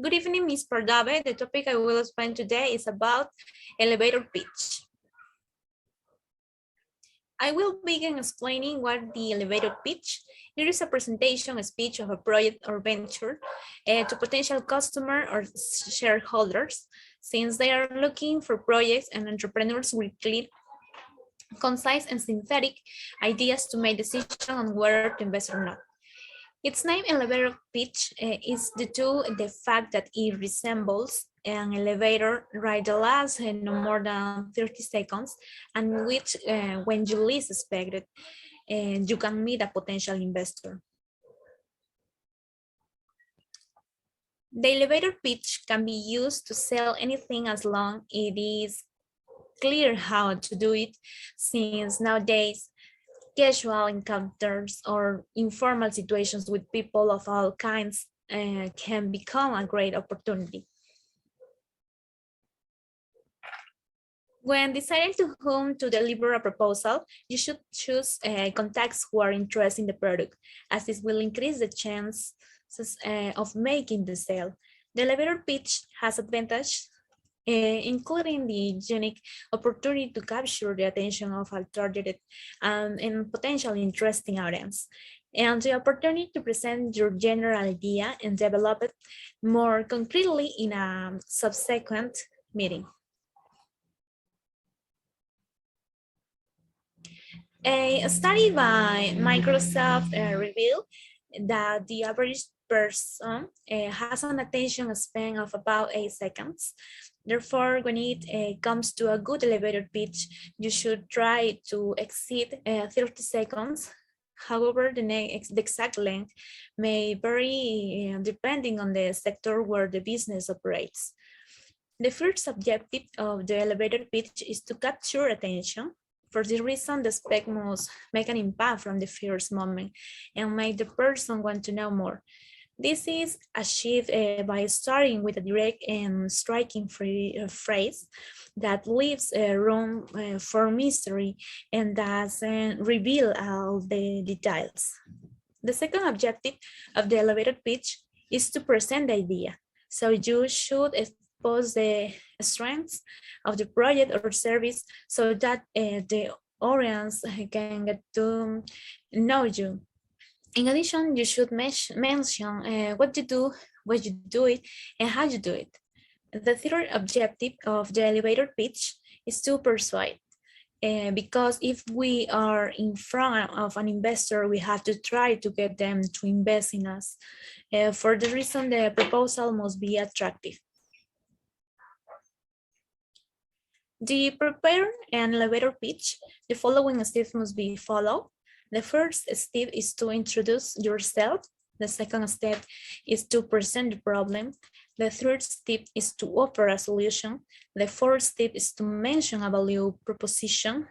Good evening, Ms. Pardave. The topic I will explain today is about elevator pitch. I will begin explaining what the elevator pitch. It is a presentation, a speech of a project or venture to potential customer or shareholders, since they are looking for projects and entrepreneurs with clear, concise, and synthetic ideas to make decisions on whether to invest or not. Its name, elevator pitch, is due to the fact that it resembles an elevator ride that lasts no more than 30 seconds, and which, when you least expect it, you can meet a potential investor. The elevator pitch can be used to sell anything as long it is clear how to do it, since nowadays casual encounters or informal situations with people of all kinds can become a great opportunity. When deciding to whom to deliver a proposal, you should choose contacts who are interested in the product, as this will increase the chances of making the sale. The elevator pitch has advantages, including the unique opportunity to capture the attention of a targeted and potentially interesting audience, and the opportunity to present your general idea and develop it more concretely in a subsequent meeting. A study by Microsoft revealed that the average person has an attention span of about 8 seconds. Therefore, when it comes to a good elevator pitch, you should try to exceed 30 seconds. However, the exact length may vary depending on the sector where the business operates. The first objective of the elevator pitch is to capture attention. For this reason, the spec must make an impact from the first moment and make the person want to know more. This is achieved by starting with a direct and striking phrase that leaves room for mystery and doesn't reveal all the details. The second objective of the elevator pitch is to present the idea. So you should expose the strengths of the project or service so that the audience can get to know you. In addition, you should mention what you do it, and how you do it. The third objective of the elevator pitch is to persuade. Because if we are in front of an investor, we have to try to get them to invest in us. For the reason, the proposal must be attractive. To prepare an elevator pitch, the following steps must be followed. The first step is to introduce yourself. The second step is to present the problem. The third step is to offer a solution. The fourth step is to mention a value proposition.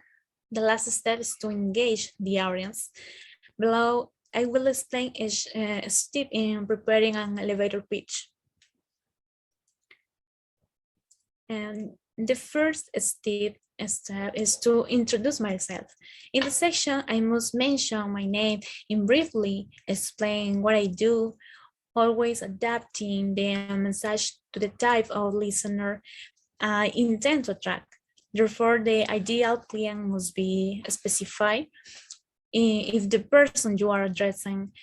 The last step is to engage the audience. Below, I will explain each step in preparing an elevator pitch. And the first step is to introduce myself. In the section, I must mention my name and briefly explain what I do, always adapting the message to the type of listener I intend to attract. Therefore, the ideal client must be specified if the person you are addressing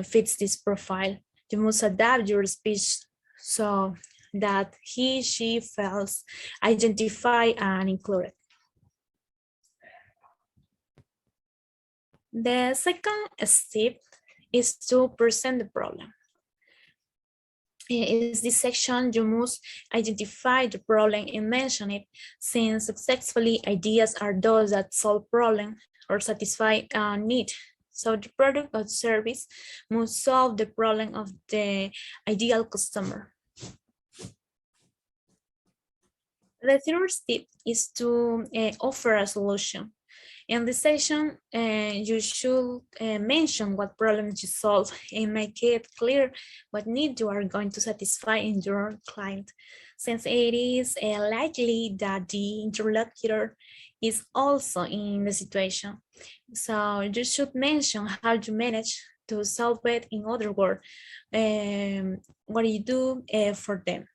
fits this profile. You must adapt your speech so that she feels identified and included. The second step is to present the problem. In this section, you must identify the problem and mention it, since successfully ideas are those that solve problems or satisfy a need. So the product or service must solve the problem of the ideal customer. The third step is to offer a solution. In this section, you should mention what problems you solve and make it clear what need you are going to satisfy in your client, since it is likely that the interlocutor is also in the situation. So you should mention how you manage to solve it. In other words, what do you do for them?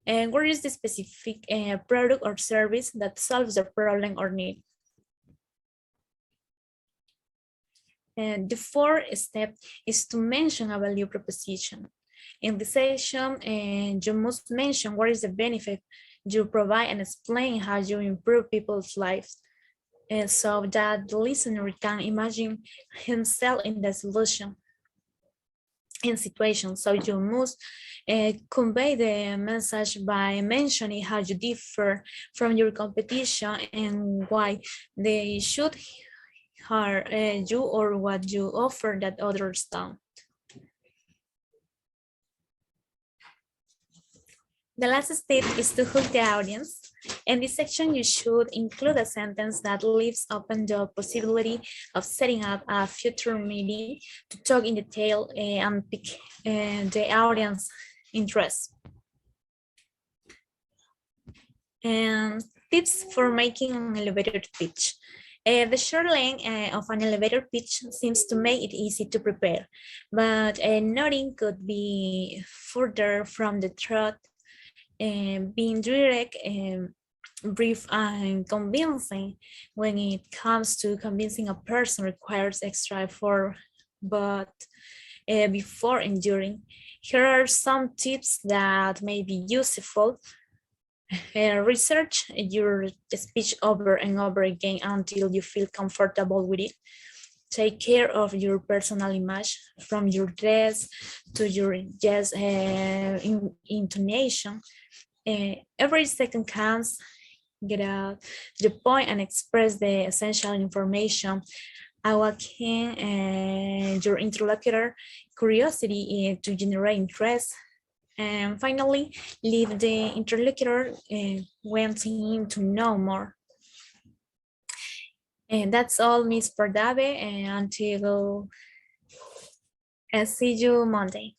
And what is the specific product or service that solves the problem or need? And the fourth step is to mention a value proposition. In the session, you must mention what is the benefit you provide and explain how you improve people's lives. And so that the listener can imagine himself in the solution in situations. So you must convey the message by mentioning how you differ from your competition and why they should hire you or what you offer that others don't. The last step is to hook the audience. In this section, you should include a sentence that leaves open the possibility of setting up a future meeting to talk in detail and pick the audience interest. And tips for making an elevator pitch. The short length of an elevator pitch seems to make it easy to prepare, but nothing could be further from the truth. Being direct, brief, and convincing. When it comes to convincing a person requires extra effort, but before enduring, here are some tips that may be useful. Research your speech over and over again until you feel comfortable with it. Take care of your personal image, from your dress to your yes intonation. Every second counts. Get out the point and express the essential information, awaken your interlocutor curiosity to generate interest. And finally, leave the interlocutor wanting to know more. And that's all, Miss Pardave, and until see you Monday.